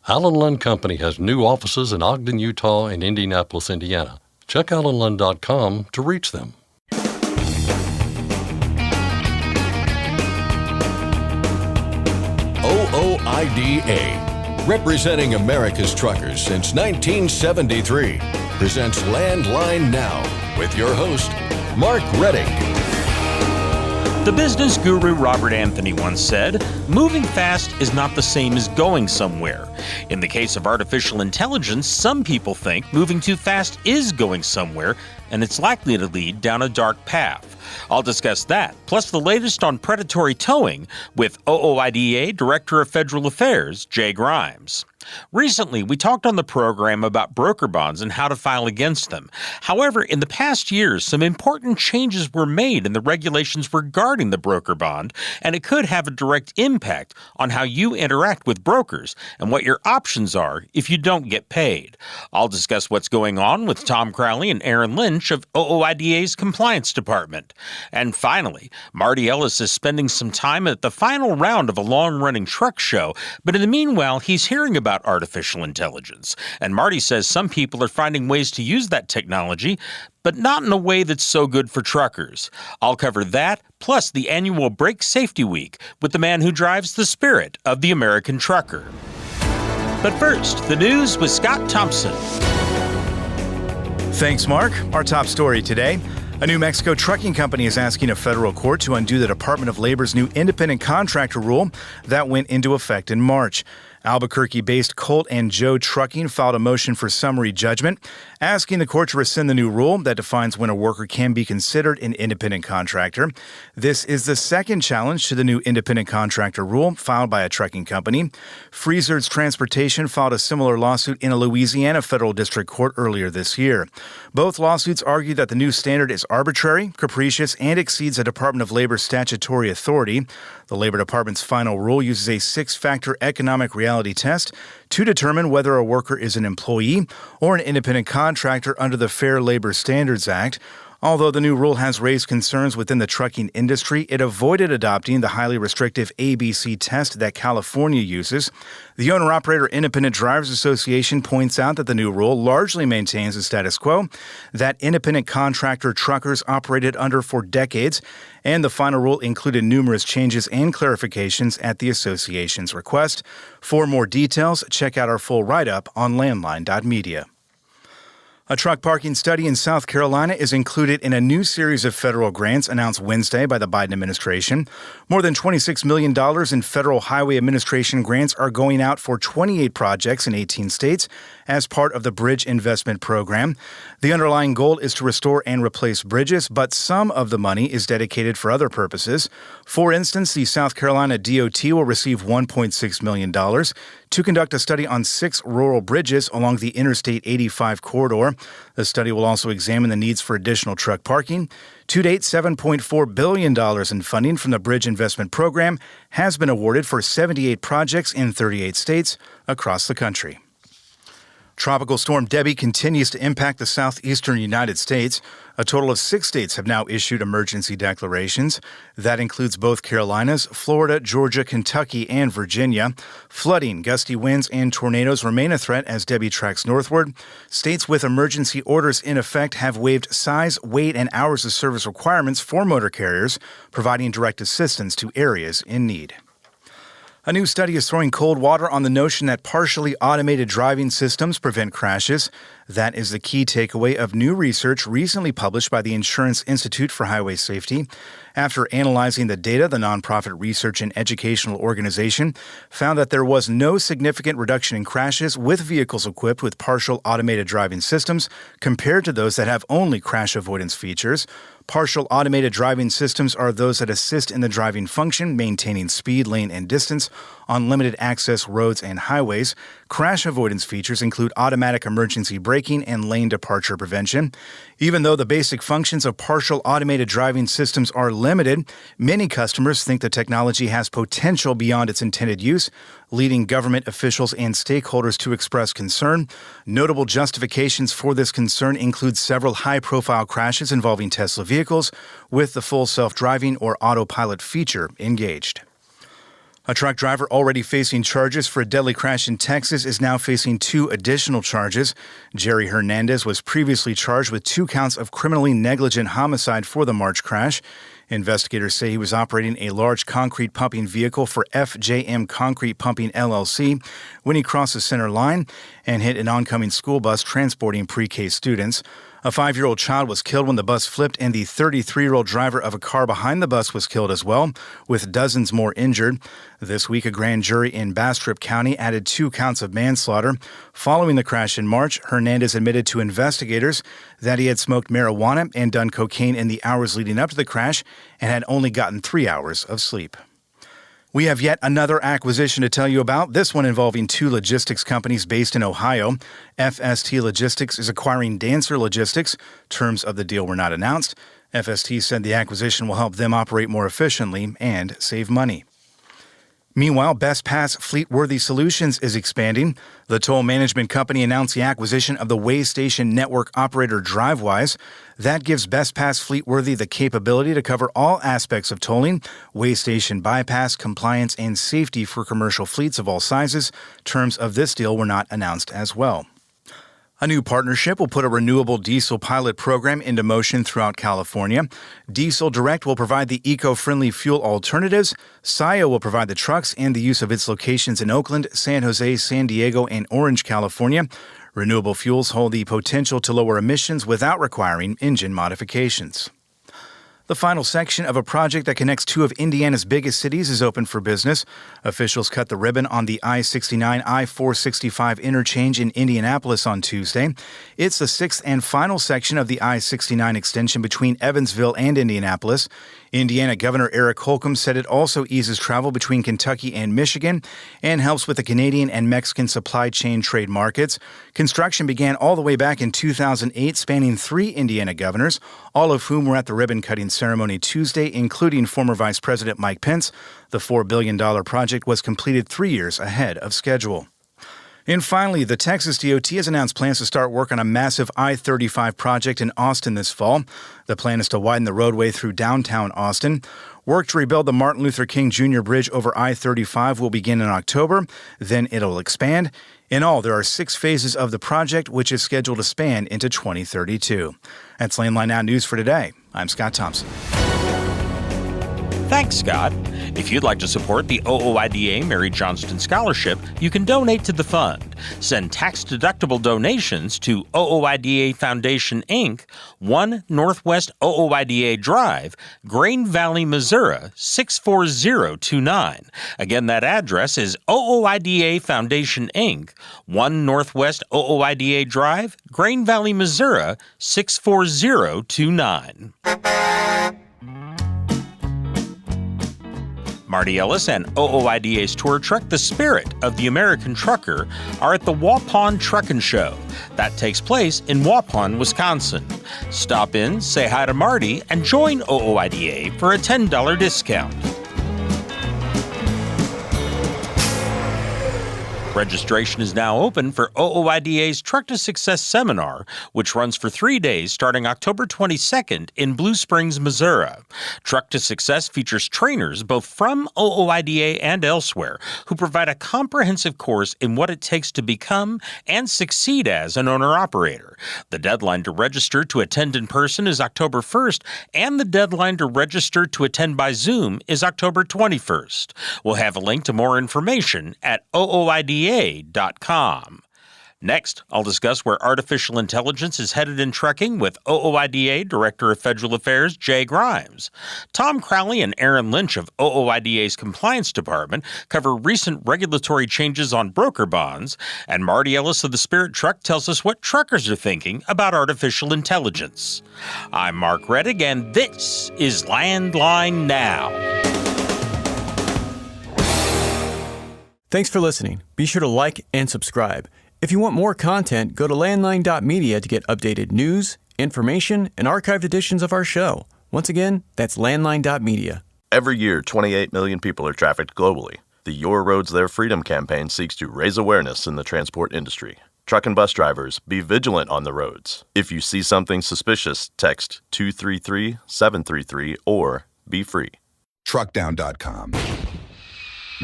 Allen Lund Company has new offices in Ogden, Utah and Indianapolis, Indiana. Check allenlund.com to reach them. OOIDA, representing America's truckers since 1973, presents Landline Now with your host, Mark Reddick. The business guru Robert Anthony once said, "Moving fast is not the same as going somewhere." In the case of artificial intelligence, some people think moving too fast is going somewhere, and it's likely to lead down a dark path. I'll discuss that, plus the latest on predatory towing, with OOIDA Director of Federal Affairs, Jay Grimes. Recently, we talked on the program about broker bonds and how to file against them. However, in the past years, some important changes were made in the regulations regarding the broker bond, and it could have a direct impact on how you interact with brokers and what your options are if you don't get paid. I'll discuss what's going on with Tom Crowley and Aaron Lynch of OOIDA's Compliance Department. And finally, Marty Ellis is spending some time at the final round of a long-running truck show, but in the meanwhile, he's hearing about artificial intelligence. And Marty says some people are finding ways to use that technology, but not in a way that's so good for truckers. I'll cover that, plus the annual Brake Safety Week with the man who drives the spirit of the American trucker. But first, the news with Scott Thompson. Thanks, Mark. Our top story today. A New Mexico trucking company is asking a federal court to undo the Department of Labor's new independent contractor rule that went into effect in March. Albuquerque-based Colt and Joe Trucking filed a motion for summary judgment, asking the court to rescind the new rule that defines when a worker can be considered an independent contractor. This is the second challenge to the new independent contractor rule filed by a trucking company. Freezer's Transportation filed a similar lawsuit in a Louisiana federal district court earlier this year. Both lawsuits argue that the new standard is arbitrary, capricious, and exceeds the Department of Labor's statutory authority. The Labor Department's final rule uses a six-factor economic reality test to determine whether a worker is an employee or an independent contractor under the Fair Labor Standards Act. Although the new rule has raised concerns within the trucking industry, it avoided adopting the highly restrictive ABC test that California uses. The Owner-Operator Independent Drivers Association points out that the new rule largely maintains the status quo that independent contractor truckers operated under for decades, and the final rule included numerous changes and clarifications at the association's request. For more details, check out our full write-up on landline.media. A truck parking study in South Carolina is included in a new series of federal grants announced Wednesday by the Biden administration. More than $26 million in Federal Highway Administration grants are going out for 28 projects in 18 states as part of the Bridge Investment Program. The underlying goal is to restore and replace bridges, but some of the money is dedicated for other purposes. For instance, the South Carolina DOT will receive $1.6 million to conduct a study on 6 rural bridges along the Interstate 85 corridor. The study will also examine the needs for additional truck parking. To date, $7.4 billion in funding from the Bridge Investment Program has been awarded for 78 projects in 38 states across the country. Tropical Storm Debbie continues to impact the southeastern United States. A total of 6 states have now issued emergency declarations. That includes both Carolinas, Florida, Georgia, Kentucky, and Virginia. Flooding, gusty winds, and tornadoes remain a threat as Debbie tracks northward. States with emergency orders in effect have waived size, weight, and hours of service requirements for motor carriers, providing direct assistance to areas in need. A new study is throwing cold water on the notion that partially automated driving systems prevent crashes. That is the key takeaway of new research recently published by the Insurance Institute for Highway Safety. After analyzing the data, the nonprofit research and educational organization found that there was no significant reduction in crashes with vehicles equipped with partial automated driving systems compared to those that have only crash avoidance features. Partial automated driving systems are those that assist in the driving function, maintaining speed, lane, and distance on limited access roads and highways. Crash avoidance features include automatic emergency braking and lane departure prevention. Even though the basic functions of partial automated driving systems are limited, many customers think the technology has potential beyond its intended use, leading government officials and stakeholders to express concern. Notable justifications for this concern include several high-profile crashes involving Tesla vehicles with the full self-driving or autopilot feature engaged. A truck driver already facing charges for a deadly crash in Texas is now facing 2 additional charges. Jerry Hernandez was previously charged with 2 counts of criminally negligent homicide for the March crash. Investigators say he was operating a large concrete pumping vehicle for FJM Concrete Pumping LLC when he crossed the center line and hit an oncoming school bus transporting pre-K students. A 5-year-old child was killed when the bus flipped, and the 33-year-old driver of a car behind the bus was killed as well, with dozens more injured. This week, a grand jury in Bastrop County added 2 counts of manslaughter. Following the crash in March, Hernandez admitted to investigators that he had smoked marijuana and done cocaine in the hours leading up to the crash and had only gotten 3 hours of sleep. We have yet another acquisition to tell you about, this one involving 2 logistics companies based in Ohio. FST Logistics is acquiring Dancer Logistics. Terms of the deal were not announced. FST said the acquisition will help them operate more efficiently and save money. Meanwhile, Best Pass Fleetworthy Solutions is expanding. The toll management company announced the acquisition of the Way Station network operator Drivewise. That gives Best Pass Fleetworthy the capability to cover all aspects of tolling, way station bypass, compliance, and safety for commercial fleets of all sizes. Terms of this deal were not announced as well. A new partnership will put a renewable diesel pilot program into motion throughout California. Diesel Direct will provide the eco-friendly fuel alternatives. Saia will provide the trucks and the use of its locations in Oakland, San Jose, San Diego, and Orange, California. Renewable fuels hold the potential to lower emissions without requiring engine modifications. The final section of a project that connects 2 of Indiana's biggest cities is open for business. Officials cut the ribbon on the I-69 I-465 interchange in Indianapolis on Tuesday. It's the 6th and final section of the I-69 extension between Evansville and Indianapolis. Indiana Governor Eric Holcomb said it also eases travel between Kentucky and Michigan and helps with the Canadian and Mexican supply chain trade markets. Construction began all the way back in 2008, spanning 3 Indiana governors, all of whom were at the ribbon-cutting ceremony Tuesday, including former Vice President Mike Pence. The $4 billion project was completed 3 years ahead of schedule. And finally, the Texas DOT has announced plans to start work on a massive I-35 project in Austin this fall. The plan is to widen the roadway through downtown Austin. Work to rebuild the Martin Luther King Jr. Bridge over I-35 will begin in October. Then it'll expand. In all, there are 6 phases of the project, which is scheduled to span into 2032. That's Landline Now News for today. I'm Scott Thompson. Thanks, Scott. If you'd like to support the OOIDA Mary Johnston Scholarship, you can donate to the fund. Send tax-deductible donations to OOIDA Foundation, Inc., 1 Northwest OOIDA Drive, Grain Valley, Missouri, 64029. Again, that address is OOIDA Foundation, Inc., 1 Northwest OOIDA Drive, Grain Valley, Missouri, 64029. Marty Ellis and OOIDA's tour truck, The Spirit of the American Trucker, are at the Waupun Truckin' Show. That takes place in Waupun, Wisconsin. Stop in, say hi to Marty, and join OOIDA for a $10 discount. Registration is now open for OOIDA's Truck to Success Seminar, which runs for 3 days starting October 22nd in Blue Springs, Missouri. Truck to Success features trainers both from OOIDA and elsewhere who provide a comprehensive course in what it takes to become and succeed as an owner-operator. The deadline to register to attend in person is October 1st, and the deadline to register to attend by Zoom is October 21st. We'll have a link to more information at OOIDA.com. Next, I'll discuss where artificial intelligence is headed in trucking with OOIDA Director of Federal Affairs, Jay Grimes. Tom Crowley and Aaron Lynch of OOIDA's Compliance Department cover recent regulatory changes on broker bonds, and Marty Ellis of the Spirit Truck tells us what truckers are thinking about artificial intelligence. I'm Mark Rettig, and this is Landline Now. Thanks for listening. Be sure to like and subscribe. If you want more content, go to landline.media to get updated news, information, and archived editions of our show. Once again, that's landline.media. Every year, 28 million people are trafficked globally. The Your Roads, Their Freedom campaign seeks to raise awareness in the transport industry. Truck and bus drivers, be vigilant on the roads. If you see something suspicious, text 233-733 or be free. Truckdown.com.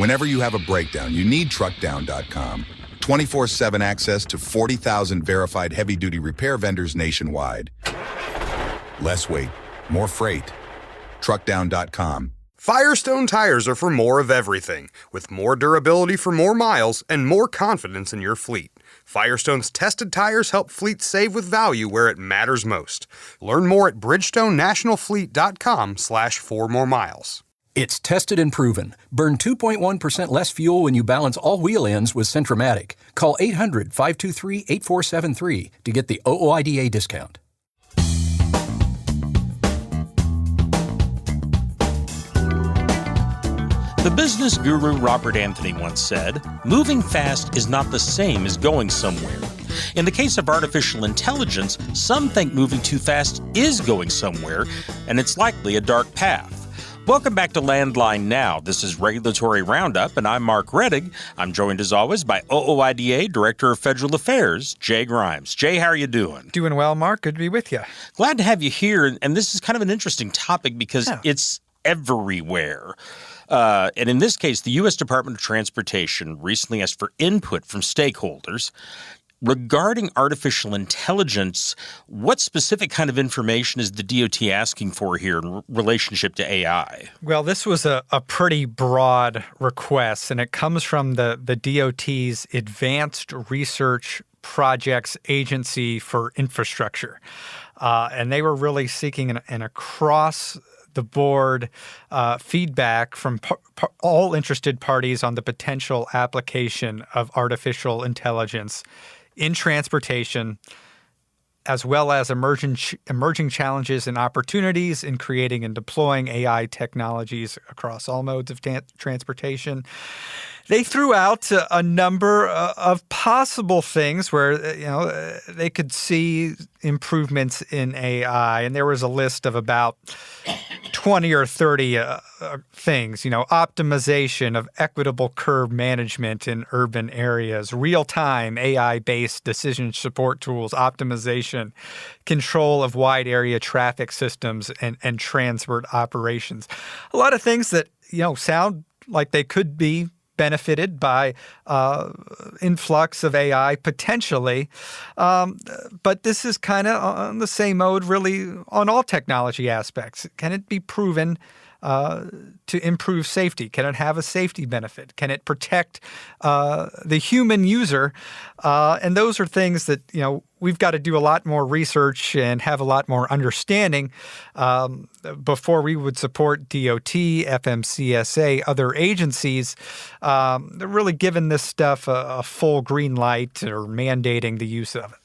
Whenever you have a breakdown, you need truckdown.com. 24/7 access to 40,000 verified heavy-duty repair vendors nationwide. Less weight, more freight. Truckdown.com. Firestone tires are for more of everything, with more durability for more miles and more confidence in your fleet. Firestone's tested tires help fleets save with value where it matters most. Learn more at bridgestonenationalfleet.com/4moremiles. It's tested and proven. Burn 2.1% less fuel when you balance all wheel ends with Centromatic. Call 800-523-8473 to get the OOIDA discount. The business guru Robert Anthony once said, "Moving fast is not the same as going somewhere." In the case of artificial intelligence, some think moving too fast is going somewhere, and it's likely a dark path. Welcome back to Landline Now. This is Regulatory Roundup, and I'm Mark Rettig. I'm joined, as always, by OOIDA Director of Federal Affairs, Jay Grimes. Jay, how are you doing? Doing well, Mark. Good to be with you. Glad to have you here, and this is kind of an interesting topic because it's everywhere. And in this case, the U.S. Department of Transportation recently asked for input from stakeholders regarding artificial intelligence. What specific kind of information is the DOT asking for here in relationship to AI? Well, this was a pretty broad request, and it comes from the DOT's Advanced Research Projects Agency for Infrastructure. And they were really seeking an across-the-board feedback from all interested parties on the potential application of artificial intelligence in transportation, as well as emerging challenges and opportunities in creating and deploying AI technologies across all modes of transportation. They threw out a number of possible things where they could see improvements in AI, and there was a list of about 20 or 30 things. Optimization of equitable curb management in urban areas, real-time AI-based decision support tools, optimization, control of wide area traffic systems, and transport operations. A lot of things that sound like they could be benefited by influx of AI potentially. But this is kind of on the same mode really on all technology aspects. Can it be proven to improve safety? Can it have a safety benefit? Can it protect the human user? And those are things that, we've got to do a lot more research and have a lot more understanding before we would support DOT, FMCSA, other agencies. They're really giving this stuff a full green light or mandating the use of it.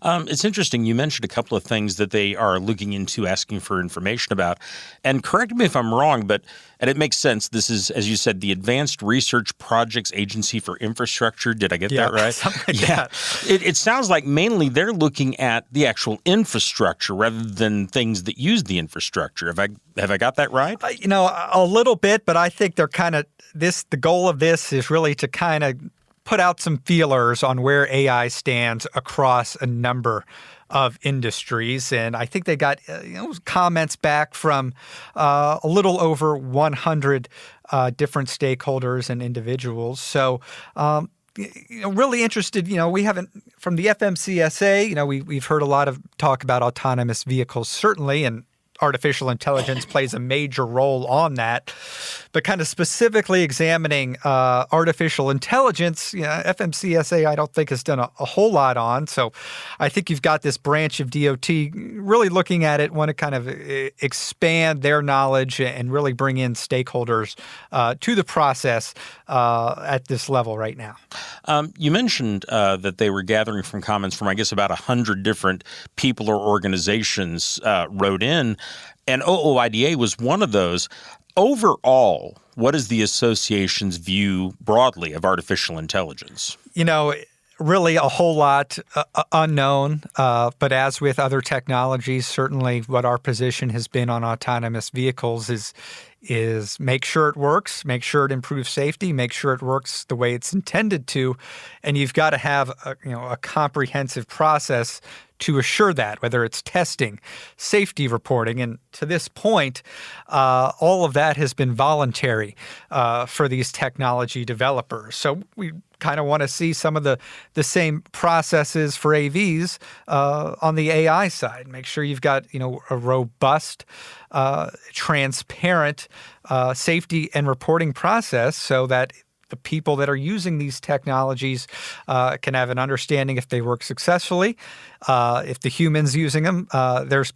It's interesting. You mentioned a couple of things that they are looking into, asking for information about. And correct me if I'm wrong, and it makes sense. This is, as you said, the Advanced Research Projects Agency for Infrastructure. Did I get that right? Something like that. It sounds like mainly they're looking at the actual infrastructure rather than things that use the infrastructure. Have I got that right? A little bit, but I think they're kind of the goal of this is really to kind of put out some feelers on where AI stands across a number of industries. And I think they got comments back from a little over 100 different stakeholders and individuals. So really interested. We haven't, from the FMCSA, we've heard a lot of talk about autonomous vehicles, certainly, and artificial intelligence plays a major role on that. But kind of specifically examining artificial intelligence, FMCSA I don't think has done a whole lot on. So I think you've got this branch of DOT really looking at it, want to kind of expand their knowledge and really bring in stakeholders to the process at this level right now. You mentioned that they were gathering from comments from, I guess, about 100 different people or organizations wrote in, and OOIDA was one of those. Overall, what is the association's view broadly of artificial intelligence? Really a whole lot unknown, but as with other technologies, certainly what our position has been on autonomous vehicles is is make sure it works, make sure it improves safety, make sure it works the way it's intended to, and you've got to have a comprehensive process to assure that, whether it's testing, safety reporting. And to this point, all of that has been voluntary for these technology developers. So we kind of want to see some of the same processes for AVs on the AI side. Make sure you've got a robust, transparent safety and reporting process so that the people that are using these technologies can have an understanding if they work successfully. If the humans using them, there's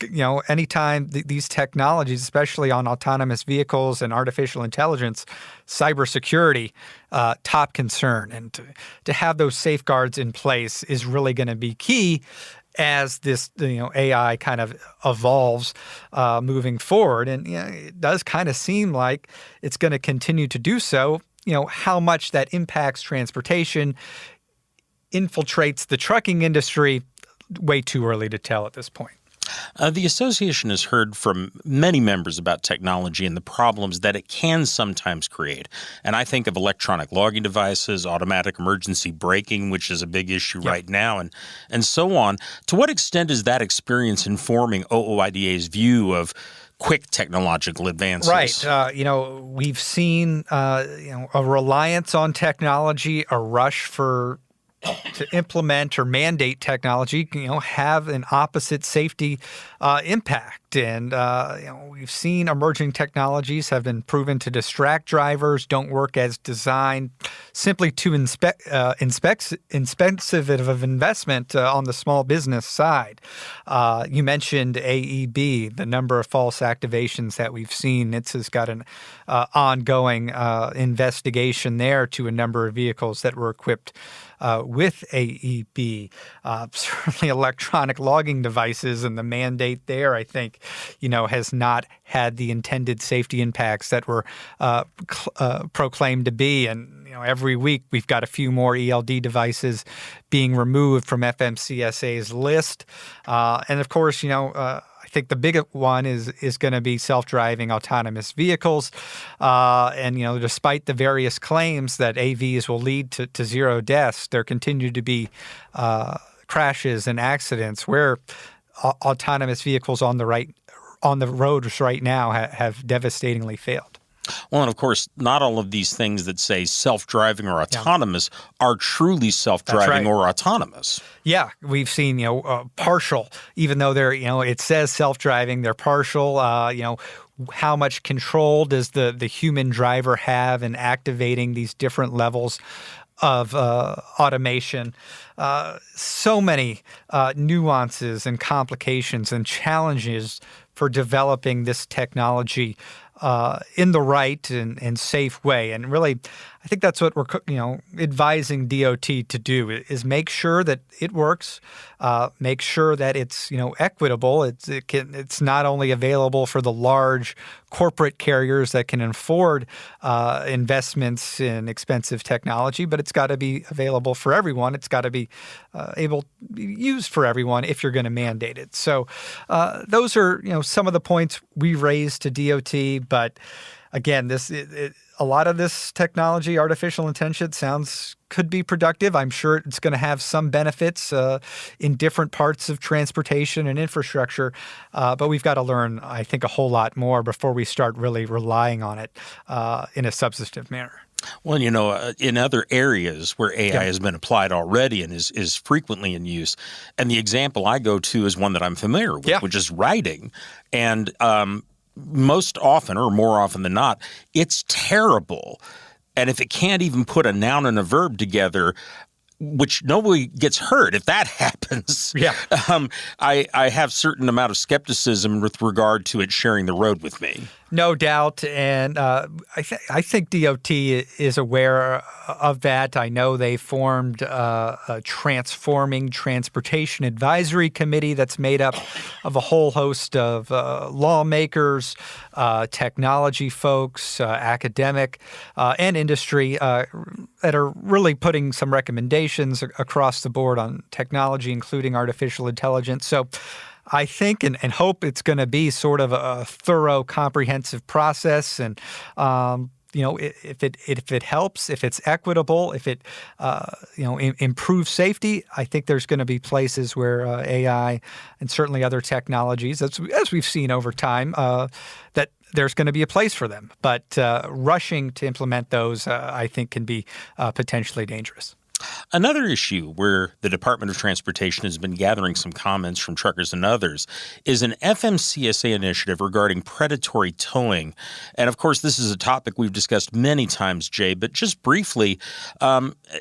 anytime these technologies, especially on autonomous vehicles and artificial intelligence, cybersecurity, top concern, and to have those safeguards in place is really going to be key as this AI kind of evolves moving forward. And it does kind of seem like it's going to continue to do so. How much that impacts transportation, infiltrates the trucking industry, way too early to tell at this point. The association has heard from many members about technology and the problems that it can sometimes create. And I think of electronic logging devices, automatic emergency braking, which is a big issue right now, and so on. To what extent is that experience informing OOIDA's view of quick technological advances? Right. We've seen, a reliance on technology, a rush to implement or mandate technology, have an opposite safety impact. And, we've seen emerging technologies have been proven to distract drivers, don't work as designed, simply too expensive of investment on the small business side. You mentioned AEB, the number of false activations that we've seen. NHTSA has got an ongoing investigation there to a number of vehicles that were equipped with AEB. Certainly electronic logging devices and the mandate there, I think, has not had the intended safety impacts that were proclaimed to be. And, every week we've got a few more ELD devices being removed from FMCSA's list. And of course, I think the big one is going to be self-driving autonomous vehicles. And, despite the various claims that AVs will lead to zero deaths, there continue to be crashes and accidents where autonomous vehicles on the roads right now have devastatingly failed. Well, and of course, not all of these things that say self-driving or autonomous are truly self-driving or autonomous. Yeah, we've seen, partial, even though they're, it says self-driving, they're partial. How much control does the human driver have in activating these different levels of automation? So many nuances and complications and challenges for developing this technology in the right and safe way. And really, I think that's what we're advising DOT to do is make sure that it works, make sure that it's equitable. It's not only available for the large corporate carriers that can afford investments in expensive technology, but it's got to be available for everyone. It's got to be able to be used for everyone if you're going to mandate it. So those are some of the points we raised to DOT. But again, a lot of this technology, artificial intelligence, could be productive. I'm sure it's going to have some benefits in different parts of transportation and infrastructure, but we've got to learn, I think, a whole lot more before we start really relying on it in a substantive manner. Well, in other areas where AI has been applied already and is frequently in use, and the example I go to is one that I'm familiar with, which is writing. And most often, or more often than not, it's terrible. And if it can't even put a noun and a verb together, which nobody gets hurt if that happens, I have certain amount of skepticism with regard to it sharing the road with me. No doubt. And I think DOT is aware of that. I know they formed a Transforming Transportation Advisory Committee that's made up of a whole host of lawmakers, technology folks, academic, and industry that are really putting some recommendations across the board on technology, including artificial intelligence. So I think and hope it's going to be sort of a thorough, comprehensive process. And, if it helps, if it's equitable, if it, improves safety, I think there's going to be places where AI and certainly other technologies, as we've seen over time, that there's going to be a place for them. But rushing to implement those, I think, can be potentially dangerous. Another issue where the Department of Transportation has been gathering some comments from truckers and others is an FMCSA initiative regarding predatory towing. And of course, this is a topic we've discussed many times, Jay, but just briefly,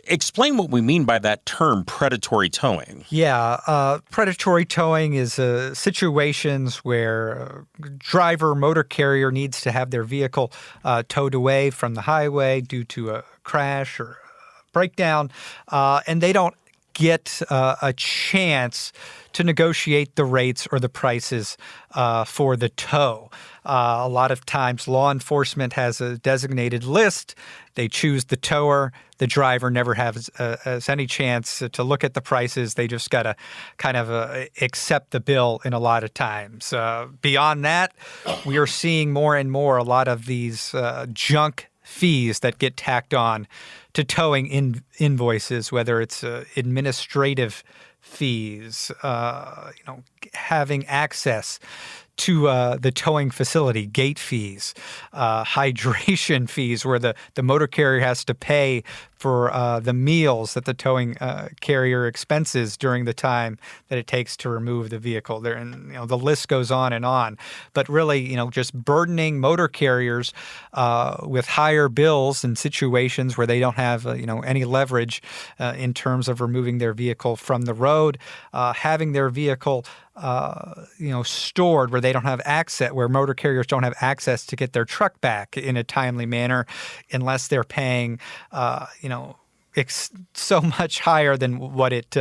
explain what we mean by that term, predatory towing. Yeah, predatory towing is situations where a driver, motor carrier needs to have their vehicle towed away from the highway due to a crash or breakdown, and they don't get a chance to negotiate the rates or the prices for the tow. A lot of times law enforcement has a designated list. They choose the tower. The driver never has any chance to look at the prices. They just got to kind of accept the bill in a lot of times. Beyond that, we are seeing more and more a lot of these junk fees that get tacked on to towing invoices, whether it's administrative fees, having access to the towing facility, gate fees, hydration fees, where the motor carrier has to pay for the meals that the towing carrier expenses during the time that it takes to remove the vehicle. There, and the list goes on and on. But really, just burdening motor carriers with higher bills in situations where they don't have any leverage in terms of removing their vehicle from the road, having their vehicle stored where they don't have access, where motor carriers don't have access to get their truck back in a timely manner unless they're paying, so much higher than what it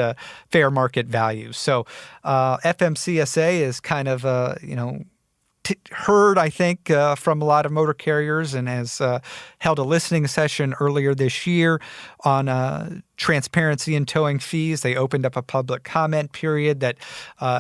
fair market value. So FMCSA is kind of, heard, I think, from a lot of motor carriers and has held a listening session earlier this year on transparency in towing fees. They opened up a public comment period that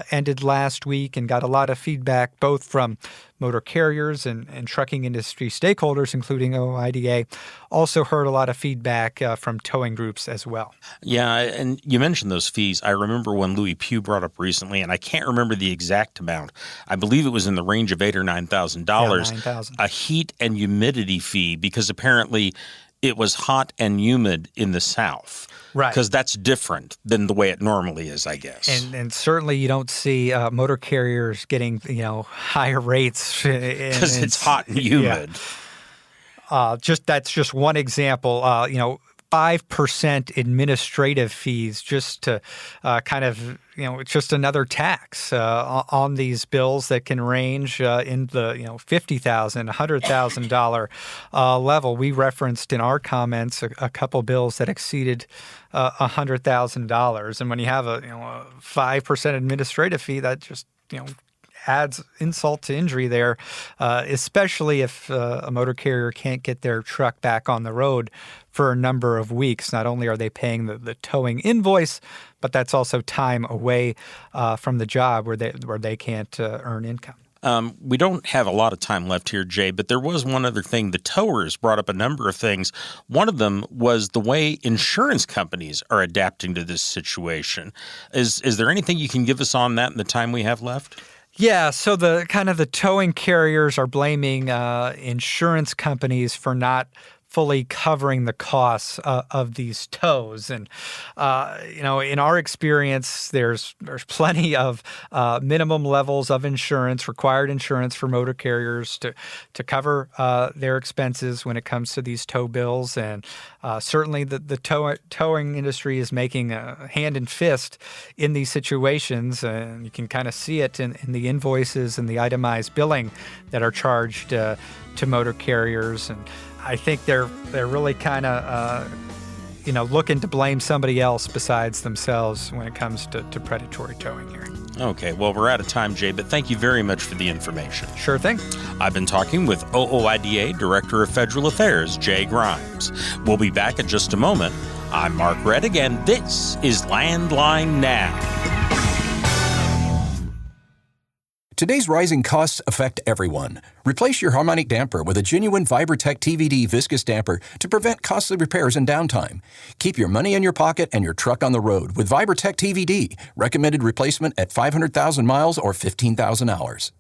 ended last week and got a lot of feedback both from motor carriers and trucking industry stakeholders, including OOIDA. Also heard a lot of feedback from towing groups as well. Yeah, and you mentioned those fees. I remember one Louis Pugh brought up recently, and I can't remember the exact amount. I believe it was in the range of $8,000 or $9,000. $9,000. A heat and humidity fee, because apparently it was hot and humid in the South. Right. Because that's different than the way it normally is, I guess. And certainly you don't see motor carriers getting, higher rates. Because it's hot and humid. Yeah. That's just one example. 5% administrative fees just to kind of, it's just another tax on these bills that can range in the, $50,000, $100,000 level. We referenced in our comments a couple bills that exceeded $100,000. And when you have a 5% administrative fee, that just, adds insult to injury there, especially if a motor carrier can't get their truck back on the road for a number of weeks. Not only are they paying the towing invoice, but that's also time away from the job where they can't earn income. We don't have a lot of time left here, Jay, but there was one other thing. The towers brought up a number of things. One of them was the way insurance companies are adapting to this situation. Is there anything you can give us on that in the time we have left? Yeah, so the towing carriers are blaming insurance companies for not fully covering the costs of these tows. And, in our experience, there's plenty of minimum levels of insurance, required insurance for motor carriers to cover their expenses when it comes to these tow bills. And certainly the towing industry is making a hand and fist in these situations. And you can kind of see it in the invoices and the itemized billing that are charged to motor carriers. And I think they're really kind of, looking to blame somebody else besides themselves when it comes to predatory towing here. Okay, well, we're out of time, Jay, but thank you very much for the information. Sure thing. I've been talking with OOIDA Director of Federal Affairs, Jay Grimes. We'll be back in just a moment. I'm Mark Reddick, and this is Landline Now. Today's rising costs affect everyone. Replace your harmonic damper with a genuine Vibertech TVD viscous damper to prevent costly repairs and downtime. Keep your money in your pocket and your truck on the road with Vibertech TVD. Recommended replacement at 500,000 miles or 15,000 hours.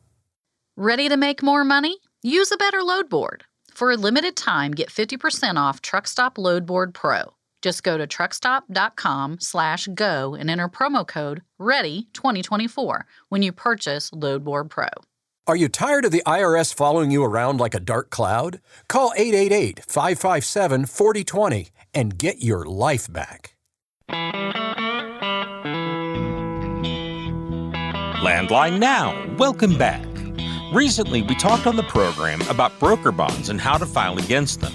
Ready to make more money? Use a better load board. For a limited time, get 50% off TruckStop Load Board Pro. Just go to truckstop.com/go and enter promo code READY2024 when you purchase Load Board Pro. Are you tired of the IRS following you around like a dark cloud? Call 888-557-4020 and get your life back. Landline Now, welcome back. Recently, we talked on the program about broker bonds and how to file against them.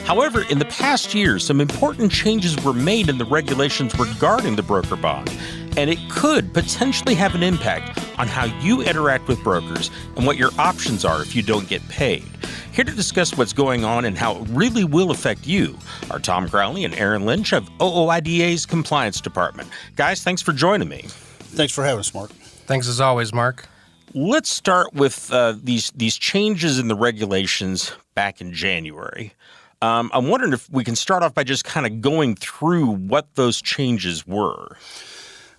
However, in the past year, some important changes were made in the regulations regarding the broker bond, and it could potentially have an impact on how you interact with brokers and what your options are if you don't get paid. Here to discuss what's going on and how it really will affect you are Tom Crowley and Aaron Lynch of OOIDA's Compliance Department. Guys, thanks for joining me. Thanks for having us, Mark. Thanks as always, Mark. Let's start with these changes in the regulations back in January. I'm wondering if we can start off by just kind of going through what those changes were.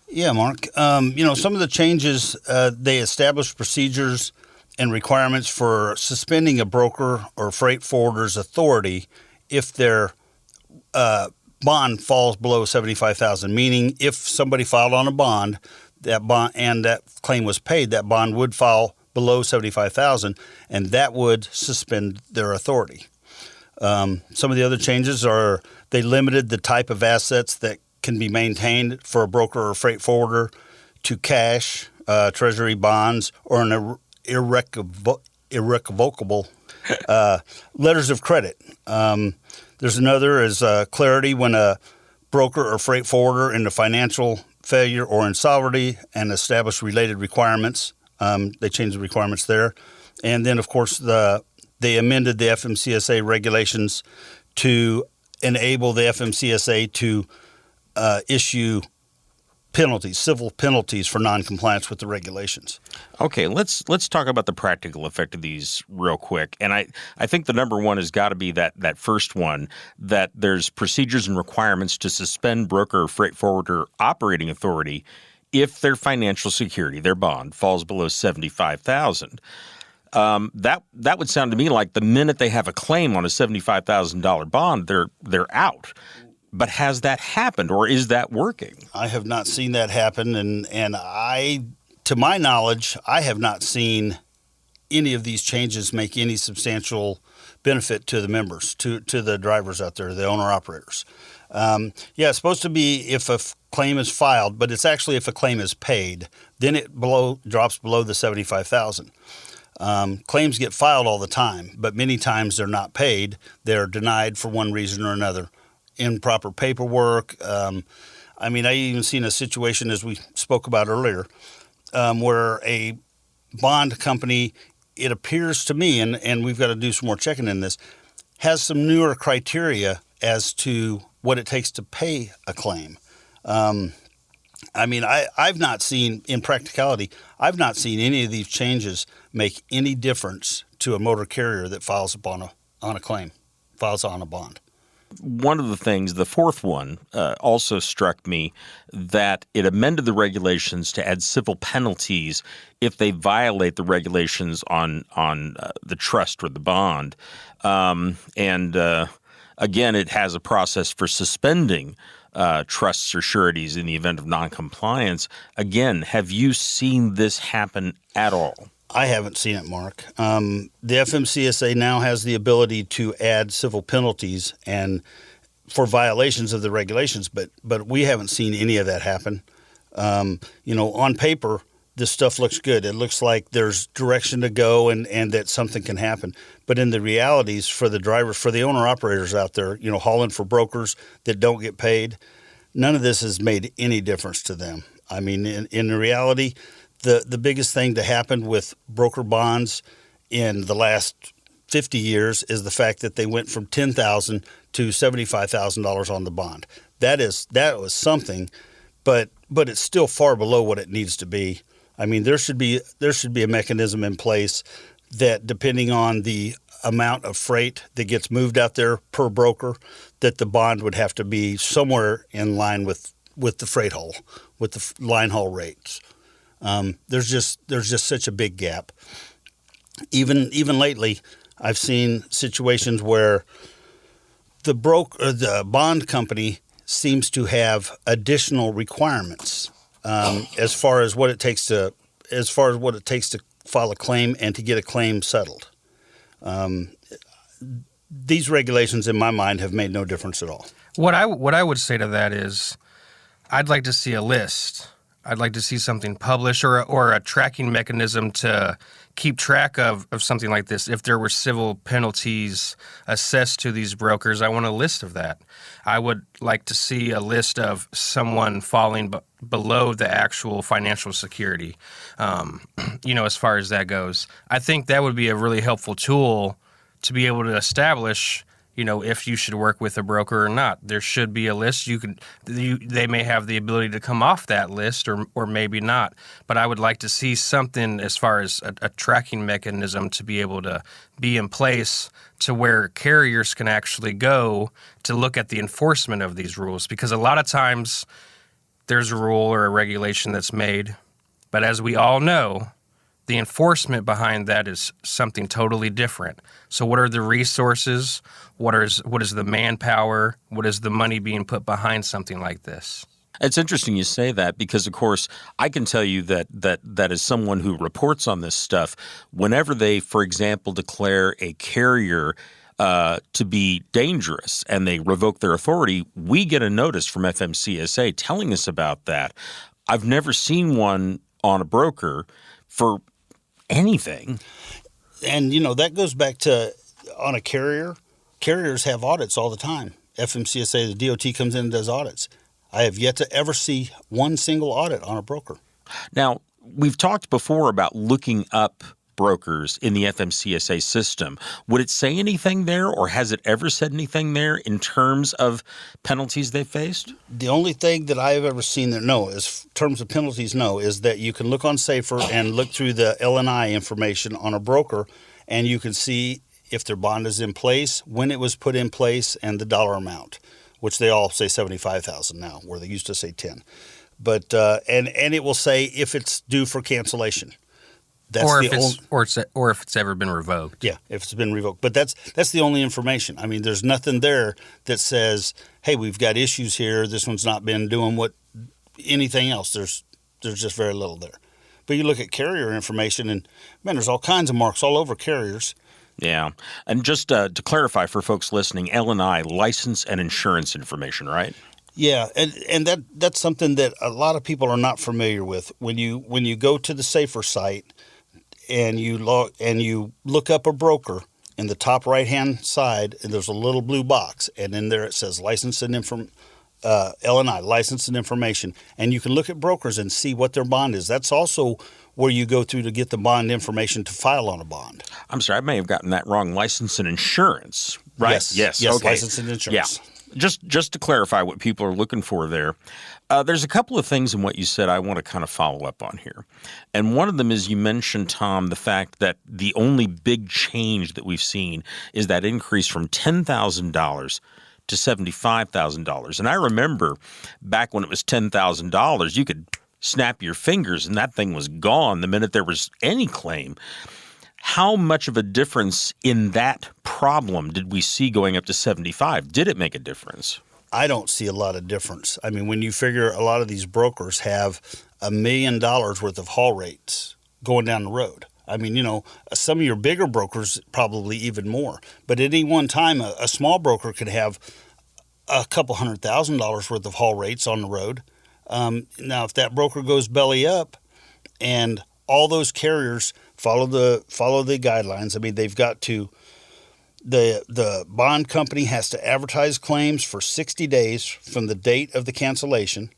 Yeah, Mark. Some of the changes, they established procedures and requirements for suspending a broker or freight forwarder's authority if their bond falls below $75,000. Meaning, if somebody filed on a bond, that bond and that claim was paid, that bond would fall below $75,000, and that would suspend their authority. Some of the other changes are they limited the type of assets that can be maintained for a broker or freight forwarder to cash, treasury bonds, or an irrevocable letters of credit. There's another is clarity when a broker or freight forwarder into financial failure or insolvency and establish related requirements. They changed the requirements there. And then, of course, they amended the FMCSA regulations to enable the FMCSA to issue penalties, civil penalties for noncompliance with the regulations. Okay, let's talk about the practical effect of these real quick. And I think the number one has got to be that first one, that there's procedures and requirements to suspend broker or freight forwarder operating authority if their financial security, their bond, falls below $75,000. That would sound to me like the minute they have a claim on a $75,000 bond, they're out. But has that happened, or is that working? I have not seen that happen, and to my knowledge, I have not seen any of these changes make any substantial benefit to the members, to the drivers out there, the owner-operators. It's supposed to be if a claim is filed, but it's actually if a claim is paid, then it drops below the $75,000. Claims get filed all the time, but many times they're not paid. They're denied for one reason or another. Improper paperwork. I even seen a situation, as we spoke about earlier, where a bond company, it appears to me, and we've got to do some more checking in this, has some newer criteria as to what it takes to pay a claim. I've not seen, in practicality, I've not seen any of these changes make any difference to a motor carrier that files on a claim, files on a bond. One of the things, the fourth one, also struck me that it amended the regulations to add civil penalties if they violate the regulations on the trust or the bond. Again, it has a process for suspending trusts or sureties in the event of noncompliance. Again, have you seen this happen at all? I haven't seen it, Mark. The FMCSA now has the ability to add civil penalties and for violations of the regulations, but we haven't seen any of that happen. On paper, this stuff looks good. It looks like there's direction to go and that something can happen. But in the realities for the drivers, for the owner-operators out there, hauling for brokers that don't get paid, none of this has made any difference to them. In the reality, the biggest thing to happen with broker bonds in the last 50 years is the fact that they went from $10,000 to $75,000 on the bond. That was something, but it's still far below what it needs to be. I mean, there should be a mechanism in place that, depending on the amount of freight that gets moved out there per broker, that the bond would have to be somewhere in line with the freight haul, with the line haul rates. There's just such a big gap. Even lately, I've seen situations where the bond company seems to have additional requirements as far as what it takes to file a claim and to get a claim settled. These regulations, in my mind, have made no difference at all. What I would say to that is, I'd like to see a list. I'd like to see something published or a tracking mechanism to keep track of something like this. If there were civil penalties assessed to these brokers, I want a list of that. I would like to see a list of someone falling below the actual financial security, as far as that goes. I think that would be a really helpful tool to be able to establish, if you should work with a broker or not. There should be a list. They may have the ability to come off that list or maybe not. But I would like to see something as far as a tracking mechanism to be able to be in place to where carriers can actually go to look at the enforcement of these rules. Because a lot of times there's a rule or a regulation that's made, but as we all know, the enforcement behind that is something totally different. So what are the resources? What is the manpower? What is the money being put behind something like this? It's interesting you say that because, of course, I can tell you that as someone who reports on this stuff, whenever they, for example, declare a carrier to be dangerous and they revoke their authority, we get a notice from FMCSA telling us about that. I've never seen one on a broker for anything. And, that goes back to on a carrier. Carriers have audits all the time. FMCSA, the DOT comes in and does audits. I have yet to ever see one single audit on a broker. Now, we've talked before about looking up brokers in the FMCSA system. Would it say anything there, or has it ever said anything there in terms of penalties they've faced? The only thing that I've ever seen there, is terms of penalties, is that you can look on Safer and look through the LNI information on a broker, and you can see if their bond is in place, when it was put in place, and the dollar amount, which they all say $75,000 now, where they used to say 10. But and it will say if it's due for cancellation. Or if it's ever been revoked. Yeah, if it's been revoked. But that's the only information. I mean, there's nothing there that says, hey, we've got issues here. This one's not been doing anything else. There's just very little there. But you look at carrier information, and, man, there's all kinds of marks all over carriers. Yeah. And just to clarify for folks listening, L&I, license and insurance information, right? Yeah, and that's something that a lot of people are not familiar with. When you go to the Safer site, and you look up a broker in the top right-hand side, and there's a little blue box, and in there it says license and L&I, license and information, and you can look at brokers and see what their bond is. That's also where you go through to get the bond information to file on a bond. I'm sorry, I may have gotten that wrong. License and insurance, right? Yes, okay. License and insurance. Yeah. Just to clarify what people are looking for there, there's a couple of things in what you said I want to kind of follow up on here. And one of them is you mentioned, Tom, the fact that the only big change that we've seen is that increase from $10,000 to $75,000. And I remember back when it was $10,000, you could snap your fingers and that thing was gone the minute there was any claim. How much of a difference in that problem did we see going up to 75? Did it make a difference? I don't see a lot of difference. I mean, when you figure a lot of these brokers have $1 million worth of haul rates going down the road. I mean, some of your bigger brokers probably even more. But at any one time, a small broker could have a couple $100,000 worth of haul rates on the road. Now, if that broker goes belly up and all those carriers follow the guidelines, I mean, they've got to the bond company has to advertise claims for 60 days from the date of the cancellation,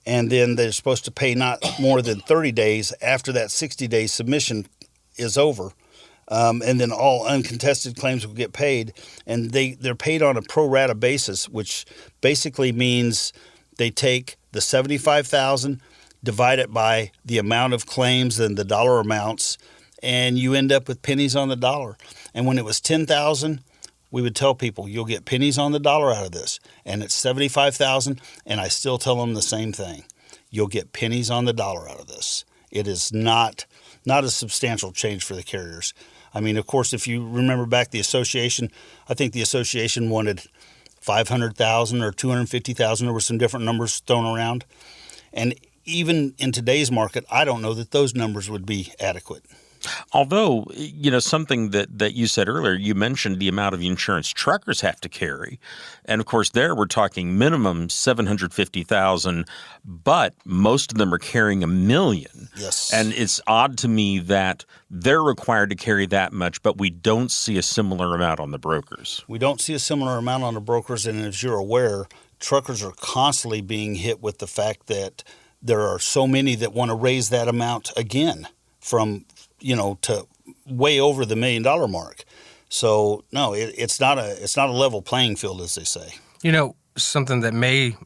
and then they're supposed to pay not more than 30 days after that 60-day submission is over. And then all uncontested claims will get paid, and they're paid on a pro rata basis, which basically means they take the $75,000, divide it by the amount of claims and the dollar amounts, and you end up with pennies on the dollar. And when it was $10,000, we would tell people, you'll get pennies on the dollar out of this. And it's $75,000, and I still tell them the same thing. You'll get pennies on the dollar out of this. It is not a substantial change for the carriers. I mean, of course, if you remember back the association, I think the association wanted $500,000 or $250,000. There were some different numbers thrown around. And even in today's market, I don't know that those numbers would be adequate. Although, something that you said earlier, you mentioned the amount of insurance truckers have to carry. And of course, there we're talking minimum $750,000, but most of them are carrying $1 million. Yes. And it's odd to me that they're required to carry that much, but we don't see a similar amount on the brokers. We don't see a similar amount on the brokers. And as you're aware, truckers are constantly being hit with the fact that there are so many that want to raise that amount again from to way over the $1 million mark. So no, it's not a level playing field, as they say. Something that may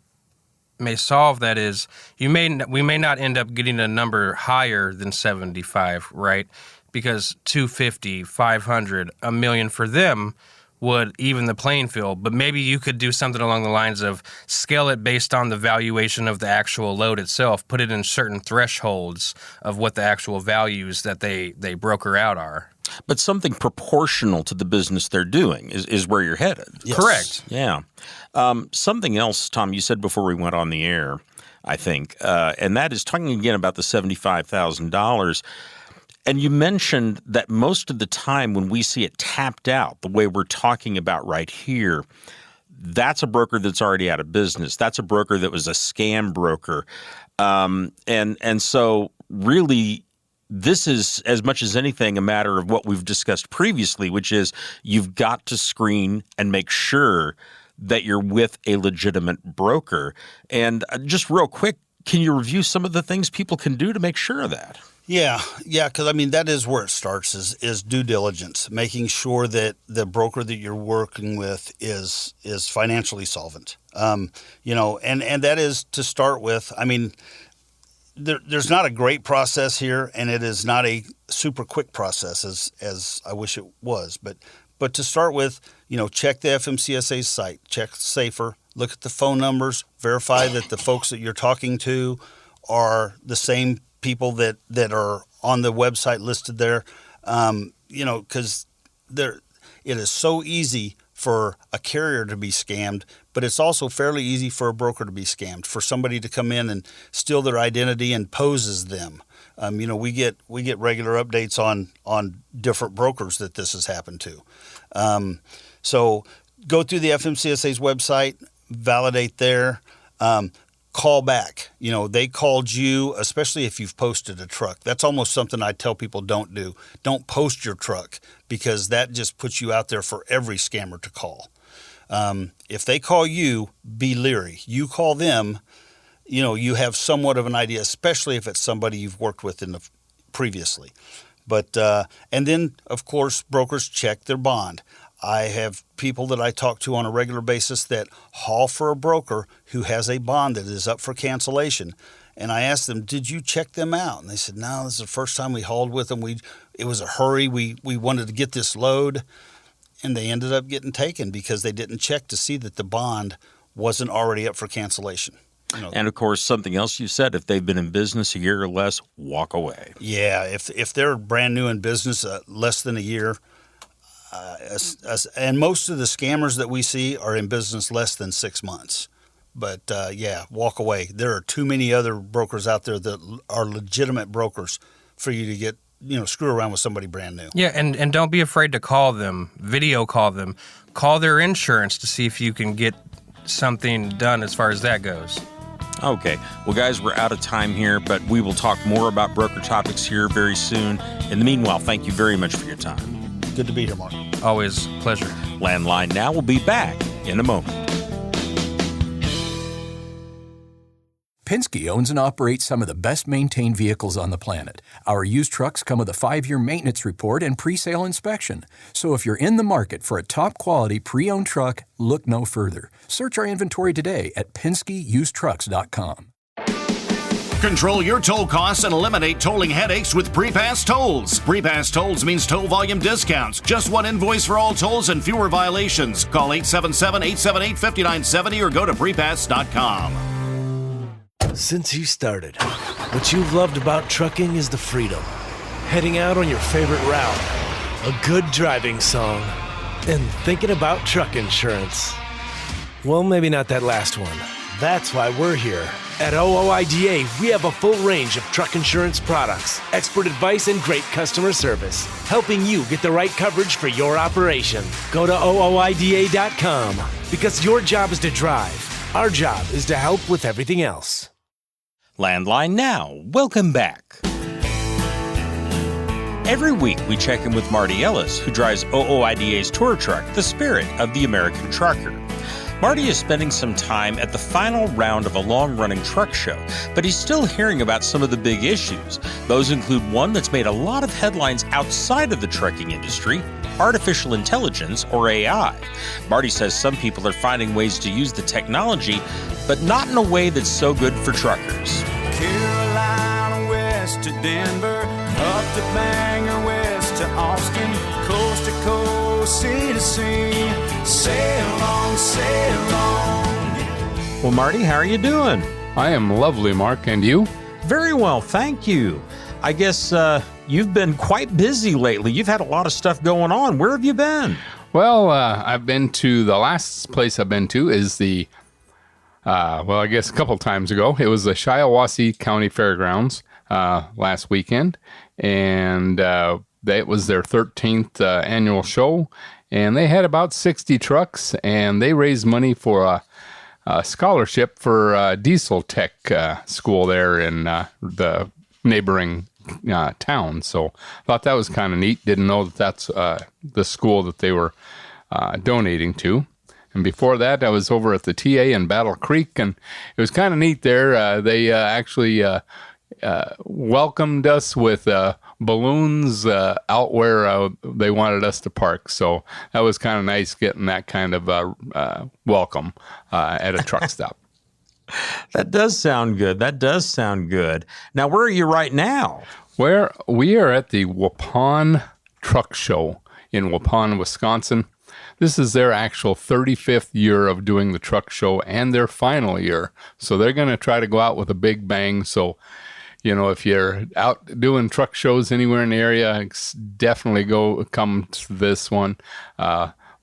solve that is we may not end up getting a number higher than 75, right? Because 250, 500, $1 million for them would even the playing field. But maybe you could do something along the lines of scale it based on the valuation of the actual load itself, put it in certain thresholds of what the actual values that they broker out are. But something proportional to the business they're doing is where you're headed. Yes. Correct. Yeah. Something else, Tom, you said before we went on the air, I think, and that is talking again about the $75,000. And you mentioned that most of the time when we see it tapped out, the way we're talking about right here, that's a broker that's already out of business. That's a broker that was a scam broker. And so really this is, as much as anything, a matter of what we've discussed previously, which is you've got to screen and make sure that you're with a legitimate broker. And just real quick, can you review some of the things people can do to make sure of that? Yeah, because that is where it starts is due diligence, making sure that the broker that you're working with is financially solvent. And that is to start with. There's not a great process here, and it is not a super quick process as I wish it was. But to start with, check the FMCSA's site, check Safer, look at the phone numbers, verify that the folks that you're talking to are the same people that are on the website listed there, because it is so easy for a carrier to be scammed, but it's also fairly easy for a broker to be scammed, for somebody to come in and steal their identity and pose as them. We get regular updates on different brokers that this has happened to. So go through the FMCSA's website, validate there. Call back. They called you, especially if you've posted a truck. That's almost something I tell people don't do. Don't post your truck, because that just puts you out there for every scammer to call. If they call you, be leery. You call them, you have somewhat of an idea, especially if it's somebody you've worked with previously. But and then, of course, brokers check their bond. I have people that I talk to on a regular basis that haul for a broker who has a bond that is up for cancellation. And I asked them, did you check them out? And they said, no, this is the first time we hauled with them. It was a hurry. We wanted to get this load. And they ended up getting taken because they didn't check to see that the bond wasn't already up for cancellation. And of course, something else you said, if they've been in business a year or less, walk away. Yeah, if they're brand new in business, less than a year, and most of the scammers that we see are in business less than 6 months. But walk away. There are too many other brokers out there that are legitimate brokers for you to get, screw around with somebody brand new. Yeah, and don't be afraid to call them, video call them, call their insurance to see if you can get something done as far as that goes. Okay. Well, guys, we're out of time here, but we will talk more about broker topics here very soon. In the meanwhile, thank you very much for your time. Good to be here, Mark. Always a pleasure. Landline Now will be back in a moment. Penske owns and operates some of the best-maintained vehicles on the planet. Our used trucks come with a 5-year maintenance report and pre-sale inspection. So if you're in the market for a top-quality pre-owned truck, look no further. Search our inventory today at PenskeUsedTrucks.com. Control your toll costs and eliminate tolling headaches with Prepass Tolls. Prepass Tolls means toll volume discounts. Just one invoice for all tolls and fewer violations. Call 877-878-5970 or go to prepass.com. Since you started, what you've loved about trucking is the freedom. Heading out on your favorite route, a good driving song, and thinking about truck insurance. Well, maybe not that last one. That's why we're here. At OOIDA, we have a full range of truck insurance products, expert advice, and great customer service, helping you get the right coverage for your operation. Go to OOIDA.com, because your job is to drive. Our job is to help with everything else. Landline Now. Welcome back. Every week, we check in with Marty Ellis, who drives OOIDA's tour truck, the Spirit of the American Trucker. Marty is spending some time at the final round of a long-running truck show, but he's still hearing about some of the big issues. Those include one that's made a lot of headlines outside of the trucking industry, artificial intelligence, or AI. Marty says some people are finding ways to use the technology, but not in a way that's so good for truckers. Carolina west to Denver, up to Bangor, west to Austin, coast to coast, sea to sea, sail on, sail on. Well, Marty, how are you doing? I am lovely, Mark, and you? Very well, thank you. I guess you've been quite busy lately. You've had a lot of stuff going on. Where have you been? Well, I've been to, the last place I've been to is the, I guess a couple times ago. It was the Shiawassee County Fairgrounds last weekend, and that was their 13th annual show, and they had about 60 trucks, and they raised money for a scholarship for diesel tech school there in the neighboring town. So I thought that was kind of neat. Didn't know that that's the school that they were donating to. And before that, I was over at the TA in Battle Creek, and it was kind of neat there. They actually welcomed us with balloons out where they wanted us to park. So that was kind of nice getting that kind of welcome at a truck stop. That does sound good. Now, where are you right now? Where we are at the Waupun Truck Show in Waupun, Wisconsin. This is their actual 35th year of doing the truck show and their final year. So they're going to try to go out with a big bang. So, you know, if you're out doing truck shows anywhere in the area, definitely come to this one.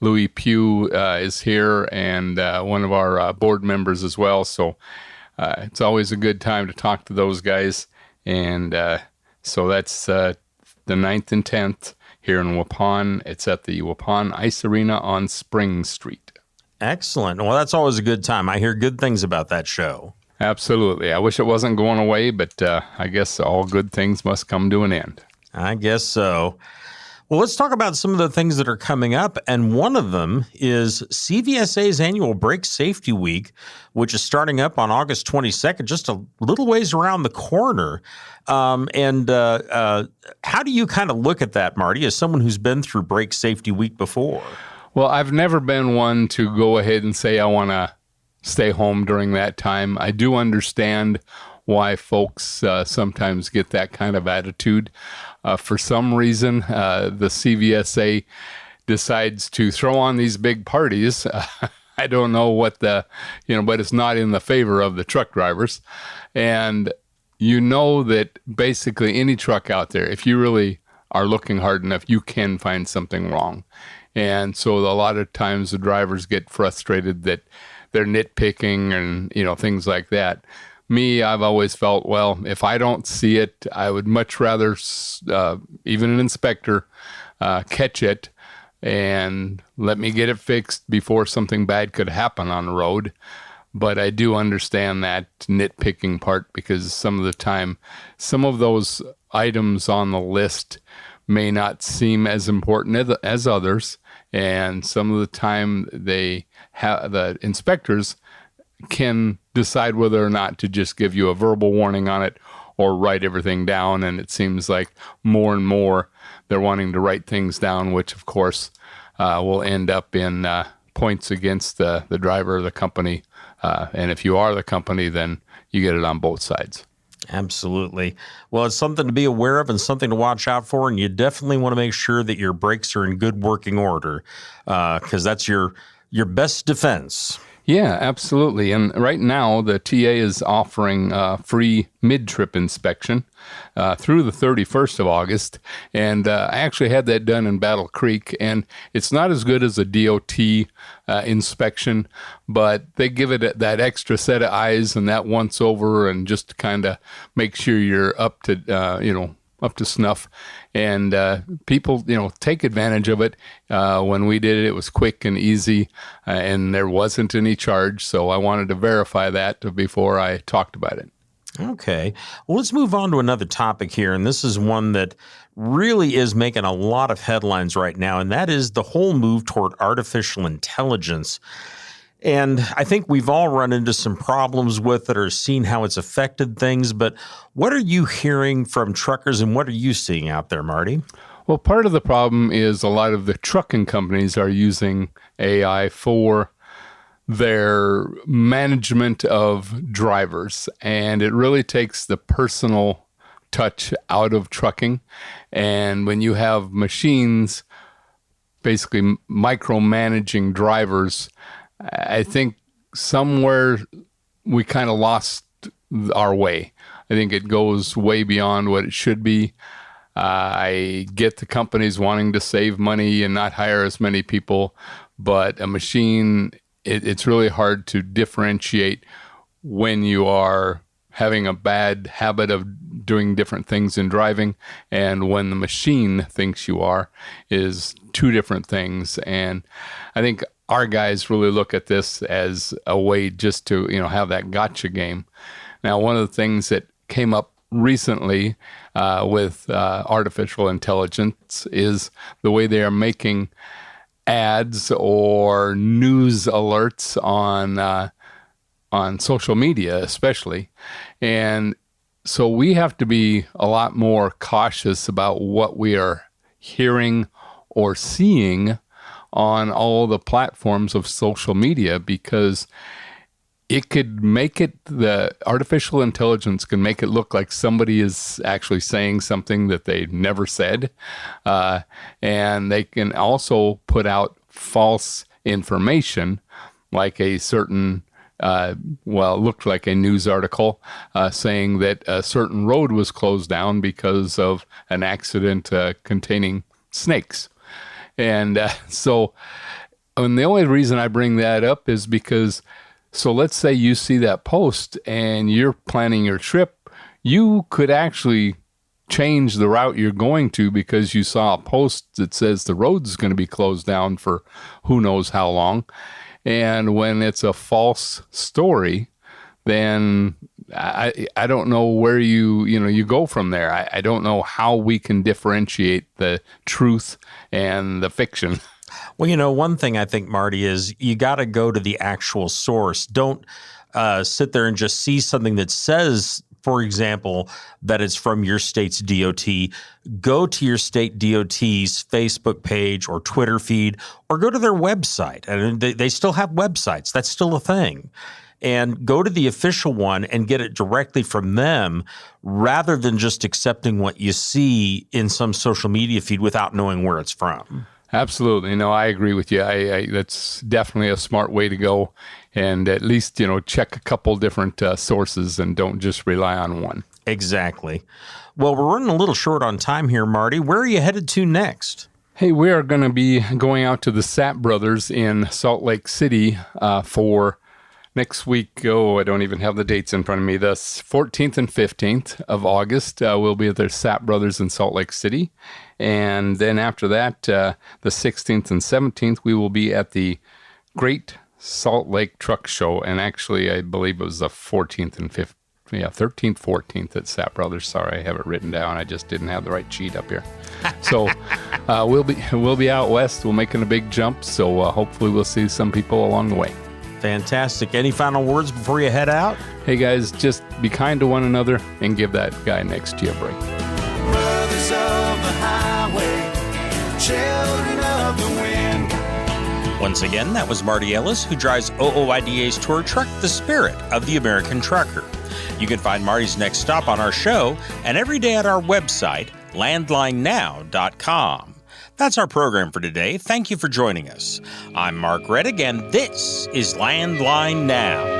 Louis Pugh is here, and one of our board members as well. So it's always a good time to talk to those guys. And so that's the 9th and 10th here in Waupun. It's at the Waupun Ice Arena on Spring Street. Excellent. Well, that's always a good time. I hear good things about that show. Absolutely. I wish it wasn't going away, but I guess all good things must come to an end. I guess so. Well, let's talk about some of the things that are coming up, and one of them is CVSA's annual Brake Safety Week, which is starting up on August 22nd, just a little ways around the corner. How do you kind of look at that, Marty, as someone who's been through Brake Safety Week before? Well, I've never been one to go ahead and say I want to stay home during that time. I do understand why folks sometimes get that kind of attitude. For some reason, the CVSA decides to throw on these big parties. I don't know what but it's not in the favor of the truck drivers. And you know that basically any truck out there, if you really are looking hard enough, you can find something wrong. And so a lot of times the drivers get frustrated that they're nitpicking and, things like that. Me, I've always felt, well, if I don't see it, I would much rather, even an inspector, catch it and let me get it fixed before something bad could happen on the road. But I do understand that nitpicking part, because some of the time, some of those items on the list may not seem as important as others. And some of the time the inspectors can decide whether or not to just give you a verbal warning on it or write everything down. And it seems like more and more they're wanting to write things down, which of course will end up in points against the driver or the company. And if you are the company, then you get it on both sides. Absolutely. Well, it's something to be aware of and something to watch out for, and you definitely want to make sure that your brakes are in good working order, because that's your best defense. Yeah, absolutely. And right now, the TA is offering free mid-trip inspection through the 31st of August. And I actually had that done in Battle Creek, and it's not as good as a DOT inspection, but they give it that extra set of eyes and that once over, and just kind of make sure you're up to, up to snuff. And people, take advantage of it. When we did it, it was quick and easy, and there wasn't any charge. So I wanted to verify that before I talked about it. Okay. Well, let's move on to another topic here. And this is one that really is making a lot of headlines right now, and that is the whole move toward artificial intelligence. And I think we've all run into some problems with it or seen how it's affected things. But what are you hearing from truckers, and what are you seeing out there, Marty? Well, part of the problem is a lot of the trucking companies are using AI for their management of drivers. And it really takes the personal touch out of trucking. And when you have machines basically micromanaging drivers, I think somewhere we kind of lost our way. I think it goes way beyond what it should be. I get the companies wanting to save money and not hire as many people, but a machine, it's really hard to differentiate when you are having a bad habit of doing different things in driving and when the machine thinks you are, is two different things. And I think our guys really look at this as a way just to, have that gotcha game. Now, one of the things that came up recently with artificial intelligence is the way they are making ads or news alerts on social media, especially. And so we have to be a lot more cautious about what we are hearing or seeing on all the platforms of social media, because it could make it, the artificial intelligence can make it look like somebody is actually saying something that they never said. And they can also put out false information, like a certain, it looked like a news article saying that a certain road was closed down because of an accident containing snakes. And and the only reason I bring that up is because, so let's say you see that post and you're planning your trip, you could actually change the route you're going to because you saw a post that says the road's going to be closed down for who knows how long. And when it's a false story, then I don't know where you go from there. I don't know how we can differentiate the truth and the fiction. Well, one thing I think, Marty, is you got to go to the actual source. Don't sit there and just see something that says, for example, that it's from your state's DOT. Go to your state DOT's Facebook page or Twitter feed, or go to their website. And they still have websites. That's still a thing. And go to the official one and get it directly from them, rather than just accepting what you see in some social media feed without knowing where it's from. Absolutely. No, I agree with you. That's definitely a smart way to go. And at least, check a couple different sources and don't just rely on one. Exactly. Well, we're running a little short on time here, Marty. Where are you headed to next? Hey, we are going to be going out to the Sapp Brothers in Salt Lake City for next week. I don't even have the dates in front of me. The 14th and 15th of August, we'll be at the Sapp Brothers in Salt Lake City. And then after that, the 16th and 17th, we will be at the Great Salt Lake Truck Show. And actually, I believe it was the 14th and 15th. Yeah, 13th, 14th at Sapp Brothers. Sorry, I have it written down. I just didn't have the right sheet up here. So we'll be out west. We're making a big jump. So hopefully we'll see some people along the way. Fantastic. Any final words before you head out? Hey, guys, just be kind to one another and give that guy next to you a break. Brothers of the highway, children of the wind, Once again, that was Marty Ellis, who drives OOIDA's tour truck, The Spirit of the American Trucker. You can find Marty's next stop on our show and every day at our website, landlinenow.com. That's our program for today. Thank you for joining us. I'm Mark Reddick, and this is Landline Now.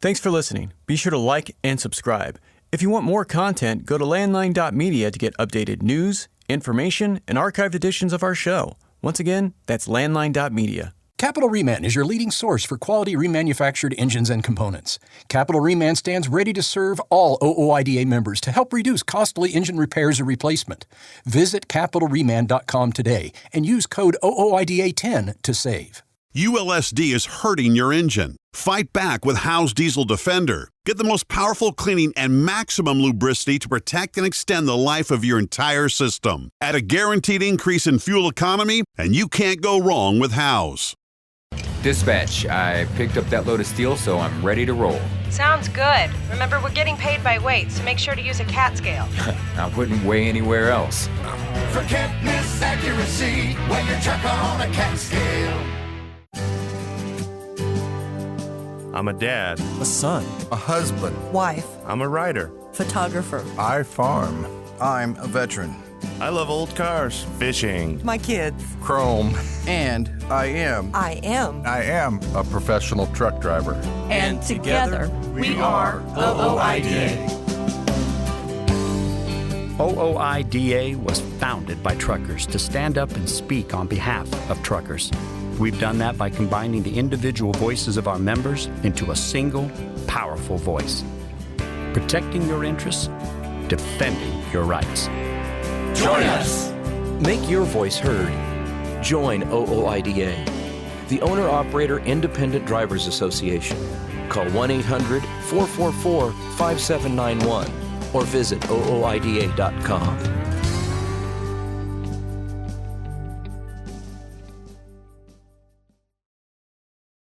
Thanks for listening. Be sure to like and subscribe. If you want more content, go to landline.media to get updated news, information, and archived editions of our show. Once again, that's landline.media. Capital Reman is your leading source for quality remanufactured engines and components. Capital Reman stands ready to serve all OOIDA members to help reduce costly engine repairs or replacement. Visit capitalreman.com today and use code OOIDA10 to save. ULSD is hurting your engine. Fight back with Howe's Diesel Defender. Get the most powerful cleaning and maximum lubricity to protect and extend the life of your entire system. At a guaranteed increase in fuel economy, and you can't go wrong with Howe's. Dispatch, I picked up that load of steel, so I'm ready to roll. Sounds good. Remember, we're getting paid by weight, so make sure to use a CAT scale. I wouldn't weigh anywhere else. Forget misaccuracy when you're truck on a CAT scale. I'm a dad, a son, a husband, wife, I'm a writer, photographer. I farm. I'm a veteran. I love old cars, fishing, my kids, chrome, and I am a professional truck driver. And together we are OOIDA. OOIDA was founded by truckers to stand up and speak on behalf of truckers. We've done that by combining the individual voices of our members into a single, powerful voice. Protecting your interests, defending your rights. Join us! Make your voice heard. Join OOIDA, the Owner-Operator Independent Drivers Association. Call 1-800-444-5791 or visit OOIDA.com.